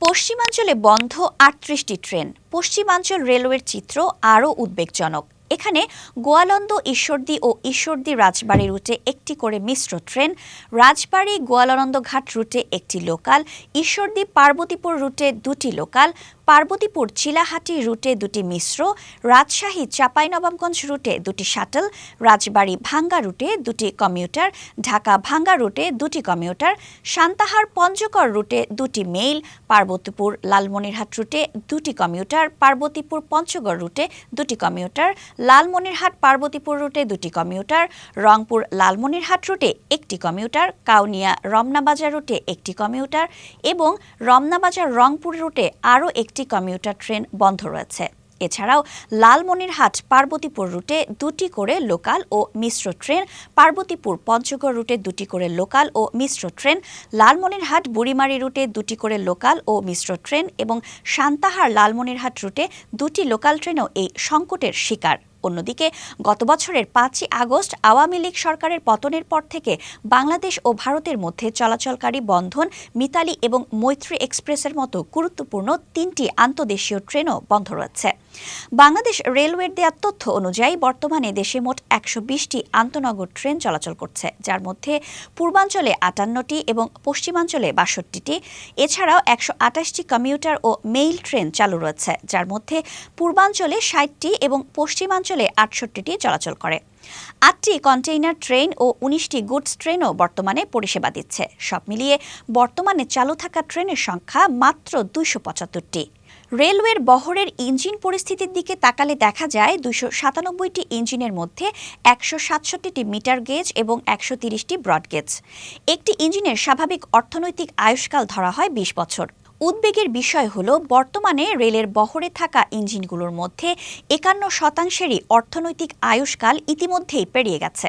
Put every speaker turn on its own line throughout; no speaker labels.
পশ্চিমাঞ্চলে বন্ধ ৩৮টি ট্রেন। পশ্চিমাঞ্চল রেলওয়ের চিত্র আরও উদ্বেগজনক। এখানে গোয়ালন্দ ঈশ্বরদী ও ঈশ্বরদী রাজবাড়ী রুটে একটি করে মিশ্র ট্রেন, রাজবাড়ী গোয়ালন্দ ঘাট রুটে একটি লোকাল, ঈশ্বরদী পার্বতীপুর রুটে দুটি লোকাল, পার্বতীপুর চিলাহাটি রুটে দুটি মিশ্র, রাজশাহী চাঁপাইনবাবগঞ্জ রুটে দুটি শাটল, রাজবাড়ী ভাঙ্গা রুটে দুটি কমিউটার, ঢাকা ভাঙ্গা রুটে দুটি কমিউটার, সান্তাহার পঞ্চগড় রুটে দুটি মেইল, পার্বতীপুর লালমনিরহাট রুটে দুটি কমিউটার, পার্বতীপুর পঞ্চগড় রুটে দুটি কমিউটার, লালমনিরহাট পার্বতীপুর রুটে দুটি কমিউটার, রংপুর লালমনিরহাট রুটে একটি কমিউটার, কাউনিয়া রমনাবাজার রুটে একটি কমিউটার এবং রমনাবাজার রংপুর রুটে আরও একটি কমিউটার ট্রেন বন্ধ রয়েছে। এছাড়াও লালমনিরহাট পার্বতীপুর রুটে দুটি করে লোকাল ও মিশ্র ট্রেন, পার্বতীপুর পঞ্চগড় রুটে দুটি করে লোকাল ও মিশ্র ট্রেন, লালমনিরহাট বুড়িমারি রুটে দুটি করে লোকাল ও মিশ্র ট্রেন এবং সান্তাহার লালমনিরহাট রুটে দুটি লোকাল ট্রেনও এই সংকটের শিকার। অন্যদিকে গত বছরের ৫ই আগস্ট আওয়ামী লীগ সরকারের পতনের পর থেকে বাংলাদেশ ও ভারতের মধ্যে চলাচলকারী বন্ধন, মিতালি এবং মৈত্রী এক্সপ্রেসের মতো গুরুত্বপূর্ণ ৩টি আন্তদেশীয় ট্রেনও বন্ধ রয়েছে। বাংলাদেশ রেলওয়ের দেওয়া তথ্য অনুযায়ী বর্তমানে দেশে মোট ১২০টি আন্তনগর ট্রেন চলাচল করছে, যার মধ্যে পূর্বাঞ্চলে ৫৮টি এবং পশ্চিমাঞ্চলে ৬২টি। এছাড়াও ১২৮টি কমিউটার ও মেইল ট্রেন চালু রয়েছে, যার মধ্যে পূর্বাঞ্চলে ৬০টি এবং পশ্চিমাঞ্চলে ৬৮টি চলাচল করে। ৮টি কন্টেইনার ট্রেন ও ১৯টি গুডস ট্রেনও বর্তমানে পরিষেবা দিচ্ছে। সব মিলিয়ে বর্তমানে চালু থাকা ট্রেনের সংখ্যা মাত্র ২৭৫টি। রেলওয়ের বহরের ইঞ্জিন পরিস্থিতির দিকে তাকালে দেখা যায় ২৯৭টি ইঞ্জিনের মধ্যে ১৬৭টি মিটার গেজ এবং ১৩০টি ব্রড গেজ। একটি ইঞ্জিনের স্বাভাবিক অর্থনৈতিক আয়ুষ্কাল ধরা হয় ২০ বছর। উদ্বেগের বিষয় হল বর্তমানে রেলের বহরে থাকা ইঞ্জিনগুলোর মধ্যে ৫১%ই অর্থনৈতিক আয়ুষ্কাল ইতিমধ্যেই পেরিয়ে গেছে।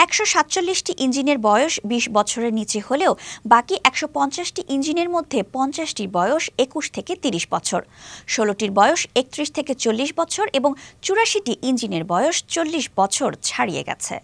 ১৪৭টি ইঞ্জিনের বয়স ২০ বছরের নিচে হলেও বাকি ১৫০টি ইঞ্জিনের মধ্যে ৫০টির বয়স ২১ থেকে ৩০ বছর, ১৬টির বয়স ৩১ থেকে ৪০ বছর এবং ৮৪টি ইঞ্জিনের বয়স ৪০ বছর ছাড়িয়ে গেছে।